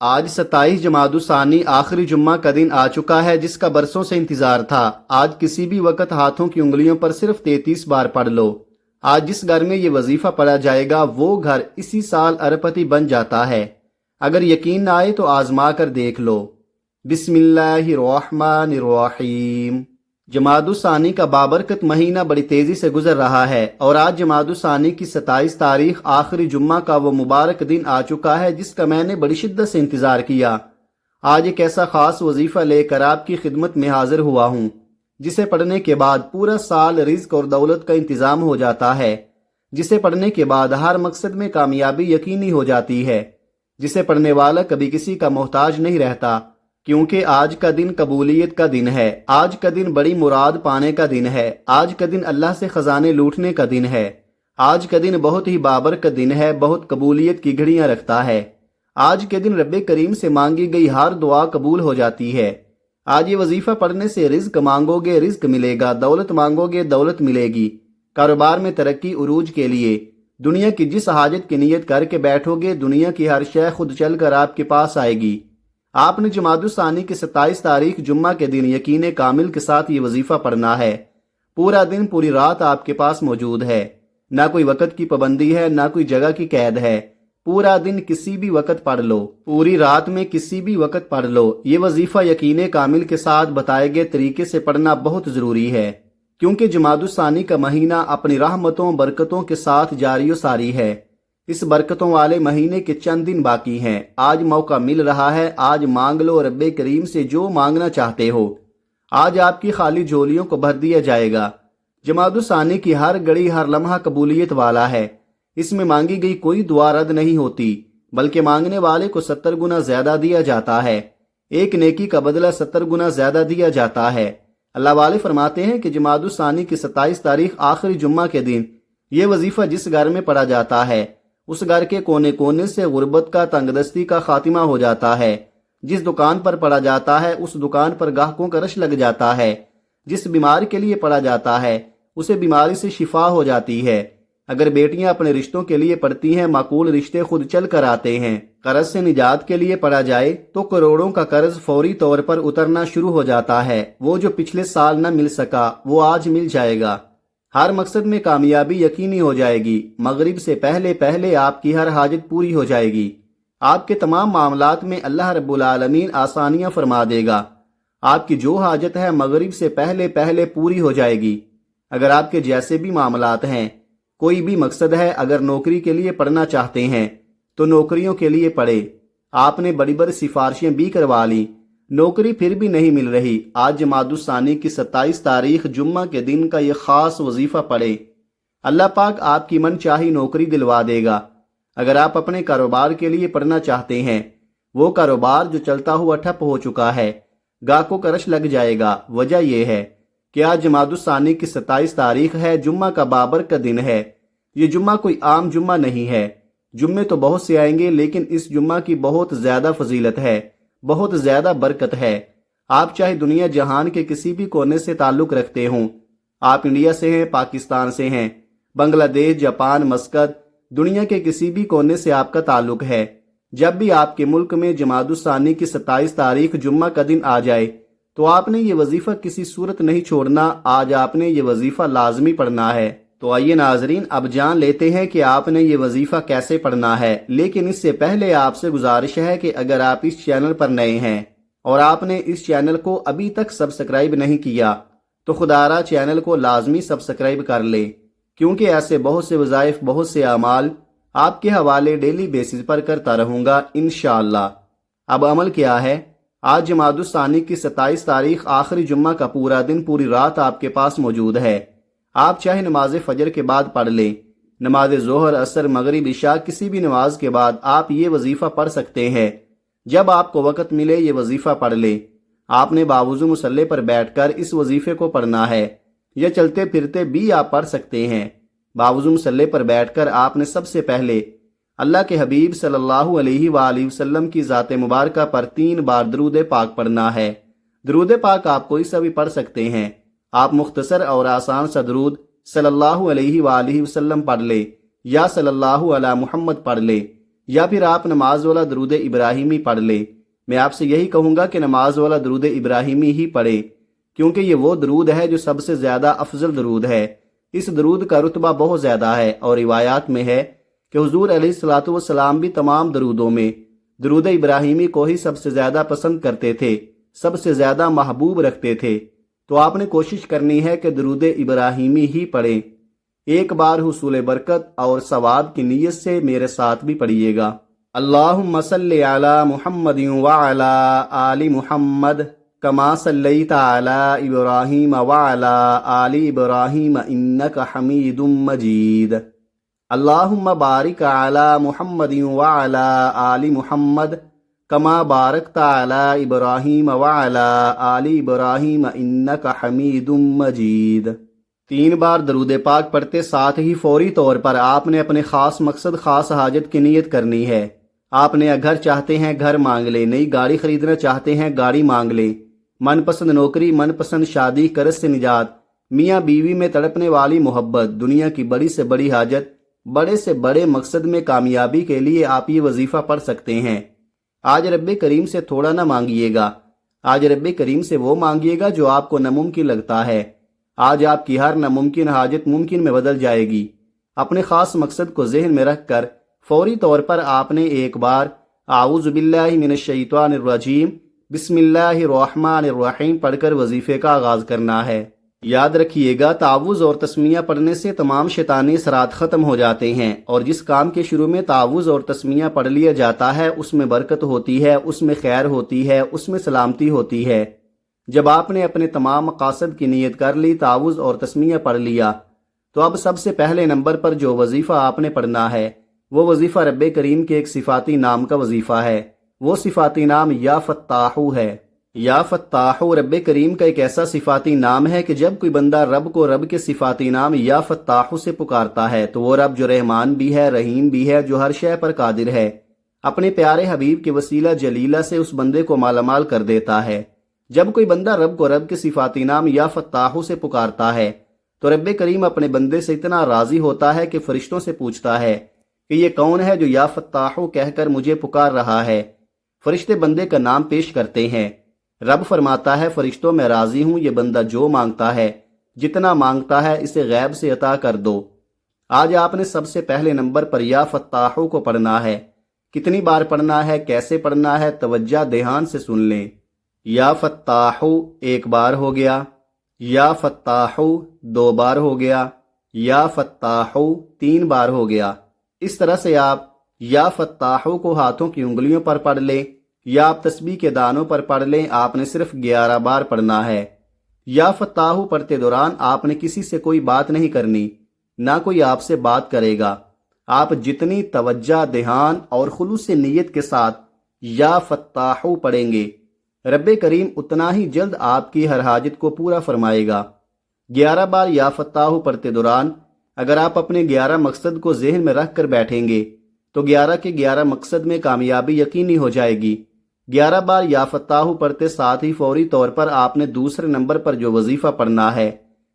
آج 27 جمادی الثانی آخری جمعہ کا دن آ چکا ہے جس کا برسوں سے انتظار تھا۔ آج کسی بھی وقت ہاتھوں کی انگلیوں پر صرف 33 بار پڑھ لو۔ آج جس گھر میں یہ وظیفہ پڑھا جائے گا وہ گھر اسی سال اربپتی بن جاتا ہے۔ اگر یقین نہ آئے تو آزما کر دیکھ لو۔ بسم اللہ الرحمن الرحیم۔ جمادی الثانی کا بابرکت مہینہ بڑی تیزی سے گزر رہا ہے اور آج جمادی الثانی کی 27 تاریخ آخری جمعہ کا وہ مبارک دن آ چکا ہے جس کا میں نے بڑی شدت سے انتظار کیا۔ آج ایک ایسا خاص وظیفہ لے کر آپ کی خدمت میں حاضر ہوا ہوں جسے پڑھنے کے بعد پورا سال رزق اور دولت کا انتظام ہو جاتا ہے، جسے پڑھنے کے بعد ہر مقصد میں کامیابی یقینی ہو جاتی ہے، جسے پڑھنے والا کبھی کسی کا محتاج نہیں رہتا، کیونکہ آج کا دن قبولیت کا دن ہے۔ آج کا دن بڑی مراد پانے کا دن ہے۔ آج کا دن اللہ سے خزانے لوٹنے کا دن ہے۔ آج کا دن بہت ہی بابرکت دن ہے، بہت قبولیت کی گھڑیاں رکھتا ہے۔ آج کے دن رب کریم سے مانگی گئی ہر دعا قبول ہو جاتی ہے۔ آج یہ وظیفہ پڑھنے سے رزق مانگو گے رزق ملے گا، دولت مانگو گے دولت ملے گی، کاروبار میں ترقی عروج کے لیے دنیا کی جس حاجت کی نیت کر کے بیٹھو گے دنیا کی ہر شے خود چل کر آپ کے پاس آئے گی۔ آپ نے جمادی الثانی کی 27 تاریخ جمعہ کے دن یقین کامل کے ساتھ یہ وظیفہ پڑھنا ہے۔ پورا دن پوری رات آپ کے پاس موجود ہے، نہ کوئی وقت کی پابندی ہے نہ کوئی جگہ کی قید ہے۔ پورا دن کسی بھی وقت پڑھ لو، پوری رات میں کسی بھی وقت پڑھ لو۔ یہ وظیفہ یقین کامل کے ساتھ بتائے گئے طریقے سے پڑھنا بہت ضروری ہے، کیونکہ جمادی الثانی کا مہینہ اپنی رحمتوں برکتوں کے ساتھ جاری و ساری ہے۔ اس برکتوں والے مہینے کے چند دن باقی ہیں۔ آج موقع مل رہا ہے، آج مانگ لو رب کریم سے جو مانگنا چاہتے ہو۔ آج آپ کی خالی جھولیوں کو بھر دیا جائے گا۔ جمادی الثانی کی ہر گھڑی ہر لمحہ قبولیت والا ہے۔ اس میں مانگی گئی کوئی دعا رد نہیں ہوتی، بلکہ مانگنے والے کو 70 گنا زیادہ دیا جاتا ہے۔ ایک نیکی کا بدلہ 70 گنا زیادہ دیا جاتا ہے۔ اللہ والے فرماتے ہیں کہ جمادی الثانی کی 27 تاریخ آخری جمعہ کے دن یہ وظیفہ جس گھر میں پڑھا جاتا ہے اس گھر کے کونے کونے سے غربت کا تنگ دستی کا خاتمہ ہو جاتا ہے۔ جس دکان پر پڑھا جاتا ہے اس دکان پر گاہکوں کا رش لگ جاتا ہے۔ جس بیمار کے لیے پڑھا جاتا ہے اسے بیماری سے شفا ہو جاتی ہے۔ اگر بیٹیاں اپنے رشتوں کے لیے پڑھتی ہیں معقول رشتے خود چل کر آتے ہیں۔ قرض سے نجات کے لیے پڑھا جائے تو کروڑوں کا قرض فوری طور پر اترنا شروع ہو جاتا ہے۔ وہ جو پچھلے سال نہ مل سکا وہ آج مل جائے گا۔ ہر مقصد میں کامیابی یقینی ہو جائے گی۔ مغرب سے پہلے پہلے آپ کی ہر حاجت پوری ہو جائے گی۔ آپ کے تمام معاملات میں اللہ رب العالمین آسانیاں فرما دے گا۔ آپ کی جو حاجت ہے مغرب سے پہلے پہلے پوری ہو جائے گی۔ اگر آپ کے جیسے بھی معاملات ہیں، کوئی بھی مقصد ہے، اگر نوکری کے لیے پڑھنا چاہتے ہیں تو نوکریوں کے لیے پڑھے۔ آپ نے بڑی بڑی سفارشیں بھی کروا لی، نوکری پھر بھی نہیں مل رہی۔ آج جمادی الثانی کی 27 تاریخ جمعہ کے دن کا یہ خاص وظیفہ پڑھے، اللہ پاک آپ کی من چاہی نوکری دلوا دے گا۔ اگر آپ اپنے کاروبار کے لیے پڑھنا چاہتے ہیں، وہ کاروبار جو چلتا ہوا ٹھپ ہو چکا ہے، گاہکوں کا رش لگ جائے گا۔ وجہ یہ ہے کہ آج جمادی الثانی کی 27 تاریخ ہے، جمعہ کا بابرکت دن ہے۔ یہ جمعہ کوئی عام جمعہ نہیں ہے۔ جمعے تو بہت سے آئیں گے لیکن اس جمعہ کی بہت زیادہ فضیلت ہے، بہت زیادہ برکت ہے۔ آپ چاہے دنیا جہان کے کسی بھی کونے سے تعلق رکھتے ہوں، آپ انڈیا سے ہیں، پاکستان سے ہیں، بنگلہ دیش، جاپان، مسقط، دنیا کے کسی بھی کونے سے آپ کا تعلق ہے، جب بھی آپ کے ملک میں جمادی الثانی کی 27 تاریخ جمعہ کا دن آ جائے تو آپ نے یہ وظیفہ کسی صورت نہیں چھوڑنا۔ آج آپ نے یہ وظیفہ لازمی پڑھنا ہے۔ تو آئیے ناظرین اب جان لیتے ہیں کہ آپ نے یہ وظیفہ کیسے پڑھنا ہے، لیکن اس سے پہلے آپ سے گزارش ہے کہ اگر آپ اس چینل پر نئے ہیں اور آپ نے اس چینل کو ابھی تک سبسکرائب نہیں کیا تو خدارہ چینل کو لازمی سبسکرائب کر لیں، کیونکہ ایسے بہت سے وظائف، بہت سے اعمال آپ کے حوالے ڈیلی بیسز پر کرتا رہوں گا انشاءاللہ۔ اب عمل کیا ہے؟ آج جمادی الثانی کی 27 تاریخ آخری جمعہ کا پورا دن پوری رات آپ کے پاس موجود ہے۔ آپ چاہے نماز فجر کے بعد پڑھ لیں، نماز ظہر، عصر، مغرب، عشاء، کسی بھی نماز کے بعد آپ یہ وظیفہ پڑھ سکتے ہیں۔ جب آپ کو وقت ملے یہ وظیفہ پڑھ لیں۔ آپ نے باوضو مصلی پر بیٹھ کر اس وظیفے کو پڑھنا ہے، یا چلتے پھرتے بھی آپ پڑھ سکتے ہیں۔ باوضو مصلی پر بیٹھ کر آپ نے سب سے پہلے اللہ کے حبیب صلی اللہ علیہ وآلہ وسلم کی ذات مبارکہ پر 3 بار درود پاک پڑھنا ہے۔ درود پاک آپ کوئی سا بھی پڑھ سکتے ہیں۔ آپ مختصر اور آسان سا درود صلی اللہ علیہ وآلہ وسلم پڑھ لے، یا صلی اللہ علی محمد پڑھ لے، یا پھر آپ نماز والا درود ابراہیمی پڑھ لیں۔ میں آپ سے یہی کہوں گا کہ نماز والا درود ابراہیمی ہی پڑھیں، کیونکہ یہ وہ درود ہے جو سب سے زیادہ افضل درود ہے۔ اس درود کا رتبہ بہت زیادہ ہے، اور روایات میں ہے کہ حضور علیہ الصلاۃ والسلام بھی تمام درودوں میں درود ابراہیمی کو ہی سب سے زیادہ پسند کرتے تھے، سب سے زیادہ محبوب رکھتے تھے۔ تو آپ نے کوشش کرنی ہے کہ درود ابراہیمی ہی پڑھیں۔ ایک بار حصول برکت اور ثواب کی نیت سے میرے ساتھ بھی پڑھیے گا۔ اللہم صلی علی محمد وعلی آل محمد کما صلیت علی ابراہیم وعلی آل ابراہیم انک حمید مجید۔ اللہم بارک علی محمد وعلی آل محمد کما بارکت علی ابراہیم وعلی آل ابراہیم انک حمید مجید۔ 3 بار درود پاک پڑھتے ساتھ ہی فوری طور پر آپ نے اپنے خاص مقصد، خاص حاجت کی نیت کرنی ہے۔ آپ نیا گھر چاہتے ہیں، گھر مانگ لیں۔ نئی گاڑی خریدنا چاہتے ہیں، گاڑی مانگ لیں۔ من پسند نوکری، من پسند شادی، قرض سے نجات، میاں بیوی میں تڑپنے والی محبت، دنیا کی بڑی سے بڑی حاجت، بڑے سے بڑے مقصد میں کامیابی کے لیے آپ یہ وظیفہ پڑھ سکتے ہیں۔ آج رب کریم سے تھوڑا نہ مانگیے گا، آج رب کریم سے وہ مانگیے گا جو آپ کو ناممکن لگتا ہے۔ آج آپ کی ہر ناممکن حاجت ممکن میں بدل جائے گی۔ اپنے خاص مقصد کو ذہن میں رکھ کر فوری طور پر آپ نے ایک بار اعوذ باللہ من الشیطان الرجیم بسم اللہ الرحمن الرحیم پڑھ کر وظیفے کا آغاز کرنا ہے۔ یاد رکھیے گا، تعوذ اور تسمیہ پڑھنے سے تمام شیطانی اثرات ختم ہو جاتے ہیں، اور جس کام کے شروع میں تعوذ اور تسمیہ پڑھ لیا جاتا ہے اس میں برکت ہوتی ہے، اس میں خیر ہوتی ہے، اس میں سلامتی ہوتی ہے۔ جب آپ نے اپنے تمام مقاصد کی نیت کر لی، تعوذ اور تسمیہ پڑھ لیا، تو اب سب سے پہلے نمبر پر جو وظیفہ آپ نے پڑھنا ہے وہ وظیفہ رب کریم کے ایک صفاتی نام کا وظیفہ ہے۔ وہ صفاتی نام یا فتاحو ہے۔ یا فتاحو رب کریم کا ایک ایسا صفاتی نام ہے کہ جب کوئی بندہ رب کو رب کے صفاتی نام یا فتاحو سے پکارتا ہے تو وہ رب جو رحمان بھی ہے، رحیم بھی ہے، جو ہر شے پر قادر ہے، اپنے پیارے حبیب کے وسیلہ جلیلہ سے اس بندے کو مالا مال کر دیتا ہے۔ جب کوئی بندہ رب کو رب کے صفاتی نام یا فتاحو سے پکارتا ہے تو رب کریم اپنے بندے سے اتنا راضی ہوتا ہے کہ فرشتوں سے پوچھتا ہے کہ یہ کون ہے جو یا فتاحو کہہ کر مجھے پکار رہا ہے۔ فرشتے بندے کا نام پیش کرتے ہیں۔ رب فرماتا ہے فرشتوں میں راضی ہوں، یہ بندہ جو مانگتا ہے، جتنا مانگتا ہے، اسے غیب سے عطا کر دو۔ آج آپ نے سب سے پہلے نمبر پر یا فتاحو کو پڑھنا ہے۔ کتنی بار پڑھنا ہے، کیسے پڑھنا ہے، توجہ دھیان سے سن لیں۔ یا فتاحو 1 بار ہو گیا، یا فتاحو 2 بار ہو گیا، یا فتاحو 3 بار ہو گیا۔ اس طرح سے آپ یا فتاحو کو ہاتھوں کی انگلیوں پر پڑھ لیں، یا آپ تسبیح کے دانوں پر پڑھ لیں۔ آپ نے صرف 11 بار پڑھنا ہے۔ یا فتاحو پڑھتے دوران آپ نے کسی سے کوئی بات نہیں کرنی، نہ کوئی آپ سے بات کرے گا۔ آپ جتنی توجہ، دھیان اور خلوص نیت کے ساتھ یا فتاحو پڑھیں گے، رب کریم اتنا ہی جلد آپ کی ہر حاجت کو پورا فرمائے گا۔ 11 بار یا فتاحو پڑھتے دوران اگر آپ اپنے 11 مقصد کو ذہن میں رکھ کر بیٹھیں گے تو 11 کے 11 مقصد میں کامیابی یقینی ہو جائے گی۔ 11 بار یا فتاحو پڑھتے ساتھ ہی فوری طور پر آپ نے دوسرے نمبر پر جو وظیفہ پڑھنا ہے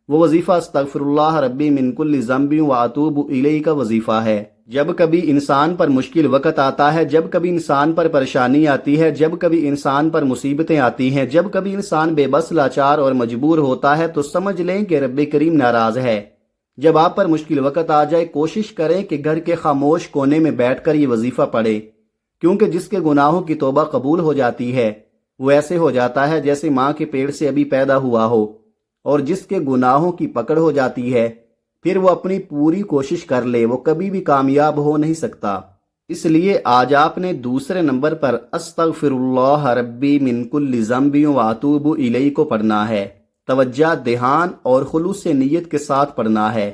وہ وظیفہ استغفر اللہ ربی من کل ذنب واتوب الیہ کا وظیفہ ہے۔ جب کبھی انسان پر مشکل وقت آتا ہے، جب کبھی انسان پر پریشانی آتی ہے، جب کبھی انسان پر مصیبتیں آتی ہیں، جب کبھی انسان بے بس، لاچار اور مجبور ہوتا ہے تو سمجھ لیں کہ رب کریم ناراض ہے۔ جب آپ پر مشکل وقت آ جائے، کوشش کریں کہ گھر کے خاموش کونے میں بیٹھ کر یہ وظیفہ پڑھیں، کیونکہ جس کے گناہوں کی توبہ قبول ہو جاتی ہے وہ ایسے ہو جاتا ہے جیسے ماں کے پیٹ سے ابھی پیدا ہوا ہو، اور جس کے گناہوں کی پکڑ ہو جاتی ہے پھر وہ اپنی پوری کوشش کر لے، وہ کبھی بھی کامیاب ہو نہیں سکتا۔ اس لیے آج آپ نے دوسرے نمبر پر استغفر اللہ ربی من کل ذنب واتوب الیہ کو پڑھنا ہے۔ توجہ، دھیان اور خلوص نیت کے ساتھ پڑھنا ہے۔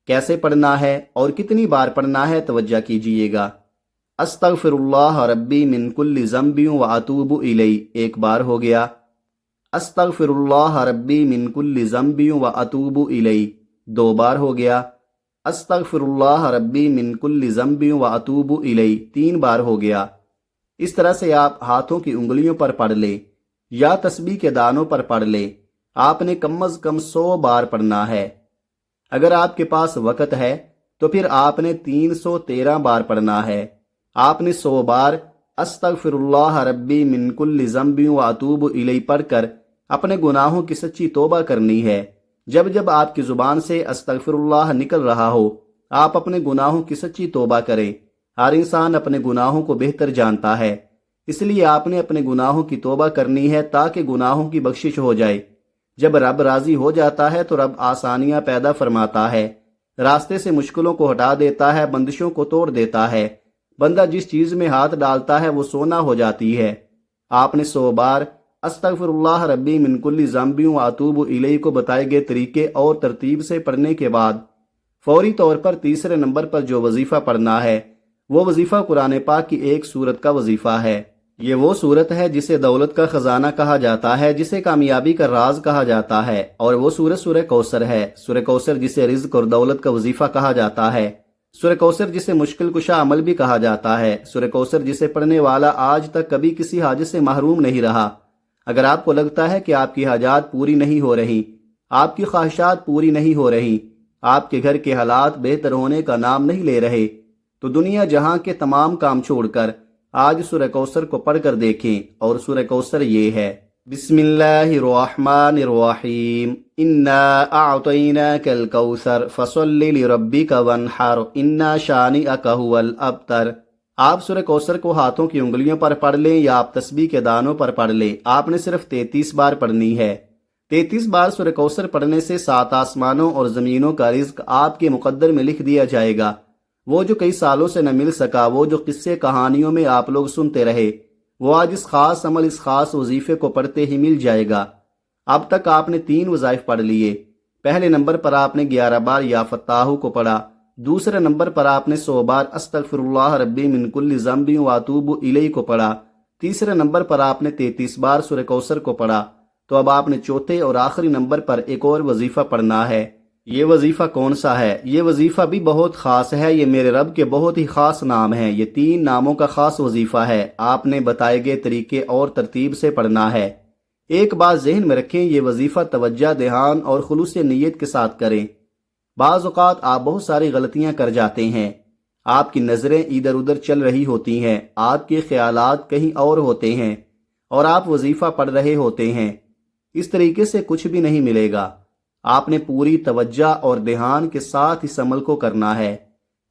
کیسے پڑھنا ہے اور کتنی بار پڑھنا ہے، توجہ کیجئے گا۔ استغفر اللہ ربی من کل ذنب واتوب الیہ 1 بار ہو گیا۔ استغفر اللہ ربی من کل ذنب واتوب الیہ 2 بار ہو گیا۔ استغفر اللہ ربی من کل ذنب واتوب الیہ 3 بار ہو گیا۔ اس طرح سے آپ ہاتھوں کی انگلیوں پر پڑھ لیں یا تسبیح کے دانوں پر پڑھ لیں۔ آپ نے کم از کم 100 بار پڑھنا ہے۔ اگر آپ کے پاس وقت ہے تو پھر آپ نے 313 بار پڑھنا ہے۔ آپ نے 100 بار استغفراللہ ربی من کل ذنب و اتوب الیہ پڑھ کر اپنے گناہوں کی سچی توبہ کرنی ہے۔ جب جب آپ کی زبان سے استغفراللہ نکل رہا ہو، آپ اپنے گناہوں کی سچی توبہ کریں۔ ہر انسان اپنے گناہوں کو بہتر جانتا ہے، اس لیے آپ نے اپنے گناہوں کی توبہ کرنی ہے تاکہ گناہوں کی بخشش ہو جائے۔ جب رب راضی ہو جاتا ہے تو رب آسانیاں پیدا فرماتا ہے، راستے سے مشکلوں کو ہٹا دیتا ہے، بندشوں کو توڑ دیتا ہے۔ بندہ جس چیز میں ہاتھ ڈالتا ہے وہ سونا ہو جاتی ہے۔ آپ نے 100 بار استغفر اللہ ربی من کل ذنب و اتوب الیہ کو بتائے گئے طریقے اور ترتیب سے پڑھنے کے بعد فوری طور پر تیسرے نمبر پر جو وظیفہ پڑھنا ہے وہ وظیفہ قرآن پاک کی ایک سورت کا وظیفہ ہے۔ یہ وہ سورت ہے جسے دولت کا خزانہ کہا جاتا ہے، جسے کامیابی کا راز کہا جاتا ہے، اور وہ سورت سورہ کوثر ہے۔ سورہ کوثر جسے رزق اور دولت کا وظیفہ کہا جاتا ہے، سورہ کوثر جسے مشکل کشا عمل بھی کہا جاتا ہے، سورہ کوثر جسے پڑھنے والا آج تک کبھی کسی حاجت سے محروم نہیں رہا۔ اگر آپ کو لگتا ہے کہ آپ کی حاجات پوری نہیں ہو رہی، آپ کی خواہشات پوری نہیں ہو رہی، آپ کے گھر کے حالات بہتر ہونے کا نام نہیں لے رہے، تو دنیا جہاں کے تمام کام چھوڑ کر آج سورہ کوثر کو پڑھ کر دیکھیں۔ اور سورہ کوثر یہ ہے: بسم اللہ الرحمن الرحیم، انا اعطیناک الکوثر فصل لربک وانحر ان شانئک ھو الابتر۔ آپ سورہ کوثر کو ہاتھوں کی انگلیوں پر پڑھ لیں یا آپ تسبیح کے دانوں پر پڑھ لیں، آپ نے صرف 33 بار پڑھنی ہے۔ 33 بار سورہ کوثر پڑھنے سے 7 آسمانوں اور زمینوں کا رزق آپ کے مقدر میں لکھ دیا جائے گا۔ وہ جو کئی سالوں سے نہ مل سکا، وہ جو قصے کہانیوں میں آپ لوگ سنتے رہے، وہ آج اس خاص عمل، اس خاص وظیفے کو پڑھتے ہی مل جائے گا۔ اب تک آپ نے 3 وظائف پڑھ لیے۔ پہلے نمبر پر آپ نے 11 بار یا فتاح کو پڑھا، دوسرے نمبر پر آپ نے 100 بار استغفر اللہ ربی من کل ذنب و اتوب الیہ کو پڑھا، تیسرے نمبر پر آپ نے 33 بار سورہ کوثر کو پڑھا۔ تو اب آپ نے چوتھے اور آخری نمبر پر ایک اور وظیفہ پڑھنا ہے۔ یہ وظیفہ کون سا ہے؟ یہ وظیفہ بھی بہت خاص ہے، یہ میرے رب کے بہت ہی خاص نام ہیں، یہ 3 ناموں کا خاص وظیفہ ہے۔ آپ نے بتائے گئے طریقے اور ترتیب سے پڑھنا ہے۔ ایک بات ذہن میں رکھیں، یہ وظیفہ توجہ، دھیان اور خلوص نیت کے ساتھ کریں۔ بعض اوقات آپ بہت ساری غلطیاں کر جاتے ہیں، آپ کی نظریں ادھر ادھر چل رہی ہوتی ہیں، آپ کے خیالات کہیں اور ہوتے ہیں، اور آپ وظیفہ پڑھ رہے ہوتے ہیں۔ اس طریقے سے کچھ بھی نہیں ملے گا۔ آپ نے پوری توجہ اور دھیان کے ساتھ اس عمل کو کرنا ہے۔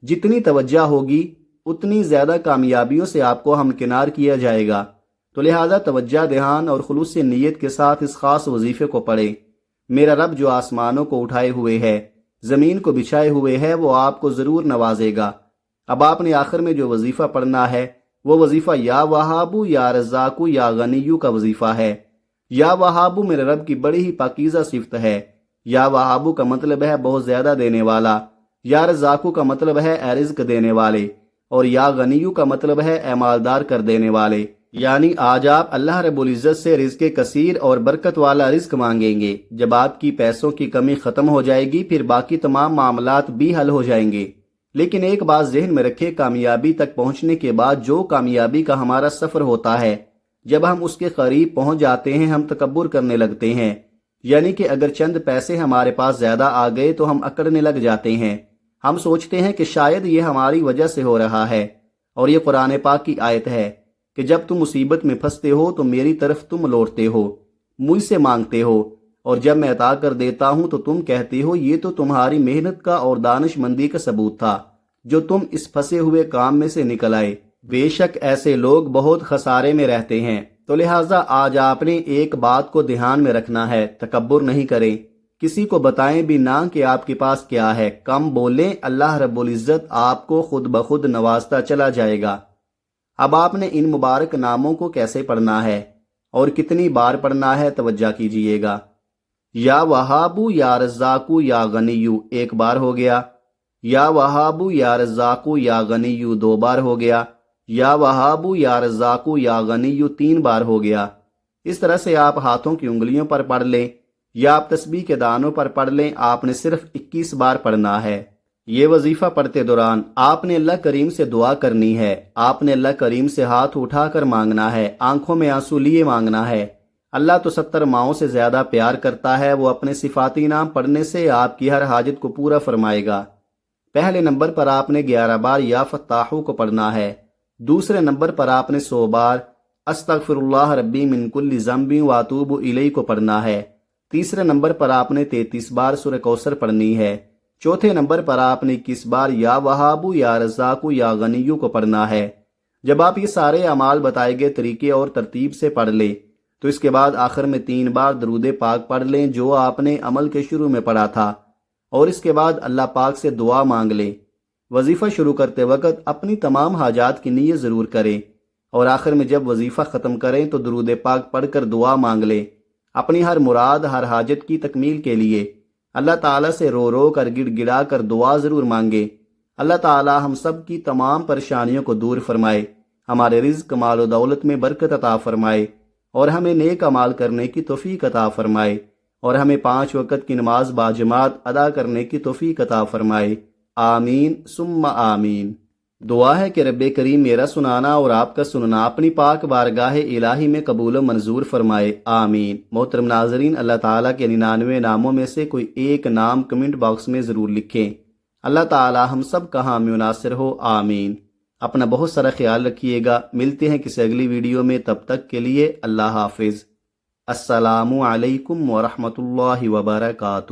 جتنی توجہ ہوگی اتنی زیادہ کامیابیوں سے آپ کو ہمکنار کیا جائے گا۔ تو لہذا توجہ، دھیان اور خلوص نیت کے ساتھ اس خاص وظیفے کو پڑھیں۔ میرا رب جو آسمانوں کو اٹھائے ہوئے ہے، زمین کو بچھائے ہوئے ہے، وہ آپ کو ضرور نوازے گا۔ اب آپ نے آخر میں جو وظیفہ پڑھنا ہے وہ وظیفہ یا وہابو یا رزاقو یا غنیو کا وظیفہ ہے۔ یا وہابو میرے رب کی بڑی ہی پاکیزہ صفت ہے۔ یا وہابو کا مطلب ہے بہت زیادہ دینے والا، یا رزاقو کا مطلب ہے اے رزق دینے والے، اور یا غنیو کا مطلب ہے اے مالدار کر دینے والے۔ یعنی آج آپ اللہ رب العزت سے رزق کثیر اور برکت والا رزق مانگیں گے۔ جب آپ کی پیسوں کی کمی ختم ہو جائے گی، پھر باقی تمام معاملات بھی حل ہو جائیں گے۔ لیکن ایک بات ذہن میں رکھیں، کامیابی تک پہنچنے کے بعد جو کامیابی کا ہمارا سفر ہوتا ہے، جب ہم اس کے قریب پہنچ جاتے ہیں ہم تکبر کرنے لگتے ہیں۔ یعنی کہ اگر چند پیسے ہمارے پاس زیادہ آ گئے تو ہم اکڑنے لگ جاتے ہیں، ہم سوچتے ہیں کہ شاید یہ ہماری وجہ سے ہو رہا ہے۔ اور یہ قرآن پاک کی آیت ہے کہ جب تم مصیبت میں پھنستے ہو تو میری طرف تم لوٹتے ہو، مجھ سے مانگتے ہو، اور جب میں عطا کر دیتا ہوں تو تم کہتے ہو یہ تو تمہاری محنت کا اور دانش مندی کا ثبوت تھا جو تم اس پھنسے ہوئے کام میں سے نکل آئے۔ بے شک ایسے لوگ بہت خسارے میں رہتے ہیں۔ تو لہٰذا آج آپ نے ایک بات کو دھیان میں رکھنا ہے، تکبر نہیں کریں، کسی کو بتائیں بھی نہ کہ آپ کے پاس کیا ہے، کم بولیں، اللہ رب العزت آپ کو خود بخود نوازتا چلا جائے گا۔ اب آپ نے ان مبارک ناموں کو کیسے پڑھنا ہے اور کتنی بار پڑھنا ہے، توجہ کیجئے گا۔ یا وہابو یا رزاقو یا غنیو 1 بار ہو گیا، یا وہابو یا رزاقو یا غنیو 2 بار ہو گیا، یا وہابو یا رزاقو یا غنیو 3 بار ہو گیا۔ اس طرح سے آپ ہاتھوں کی انگلیوں پر پڑھ لیں یا آپ تسبیح کے دانوں پر پڑھ لیں، آپ نے صرف 21 بار پڑھنا ہے۔ یہ وظیفہ پڑھتے دوران آپ نے اللہ کریم سے دعا کرنی ہے، آپ نے اللہ کریم سے ہاتھ اٹھا کر مانگنا ہے، آنکھوں میں آنسو لیے مانگنا ہے۔ اللہ تو 70 ماؤں سے زیادہ پیار کرتا ہے، وہ اپنے صفاتی نام پڑھنے سے آپ کی ہر حاجت کو پورا فرمائے گا۔ پہلے نمبر پر آپ نے 11 بار یا فتاحو کو پڑھنا ہے، دوسرے نمبر پر آپ نے 100 بار استغفر اللہ ربی من کل ذنب واتوب الیہ کو پڑھنا ہے۔ تیسرے نمبر پر آپ نے 33 بار سورہ کوثر پڑھنی ہے۔ چوتھے نمبر پر آپ نے 21 بار یا وہاب یا رزاق یا غنی کو پڑھنا ہے۔ جب آپ یہ سارے اعمال بتائے گئے طریقے اور ترتیب سے پڑھ لیں تو اس کے بعد آخر میں 3 بار درود پاک پڑھ لیں جو آپ نے عمل کے شروع میں پڑھا تھا، اور اس کے بعد اللہ پاک سے دعا مانگ لیں۔ وظیفہ شروع کرتے وقت اپنی تمام حاجات کی نیت ضرور کریں، اور آخر میں جب وظیفہ ختم کریں تو درود پاک پڑھ کر دعا مانگ لیں اپنی ہر مراد، ہر حاجت کی تکمیل کے لیے۔ اللہ تعالیٰ سے رو رو کر گڑ گڑا کر دعا ضرور مانگے۔ اللہ تعالیٰ ہم سب کی تمام پریشانیوں کو دور فرمائے، ہمارے رزق، مال و دولت میں برکت عطا فرمائے، اور ہمیں نیک اعمال کرنے کی توفیق عطا فرمائے، اور ہمیں 5 وقت کی نماز باجماعت ادا کرنے کی توفیق عطا فرمائے۔ آمین ثم آمین۔ دعا ہے کہ رب کریم میرا سنانا اور آپ کا سننا اپنی پاک بارگاہ الہی میں قبول و منظور فرمائے۔ آمین۔ محترم ناظرین، اللہ تعالیٰ کے 99 ناموں میں سے کوئی ایک نام کمنٹ باکس میں ضرور لکھیں۔ اللہ تعالیٰ ہم سب کا حامی و ناصر ہو۔ آمین۔ اپنا بہت سارا خیال رکھیے گا، ملتے ہیں کسی اگلی ویڈیو میں، تب تک کے لیے اللہ حافظ۔ السلام علیکم ورحمۃ اللہ وبرکاتہ۔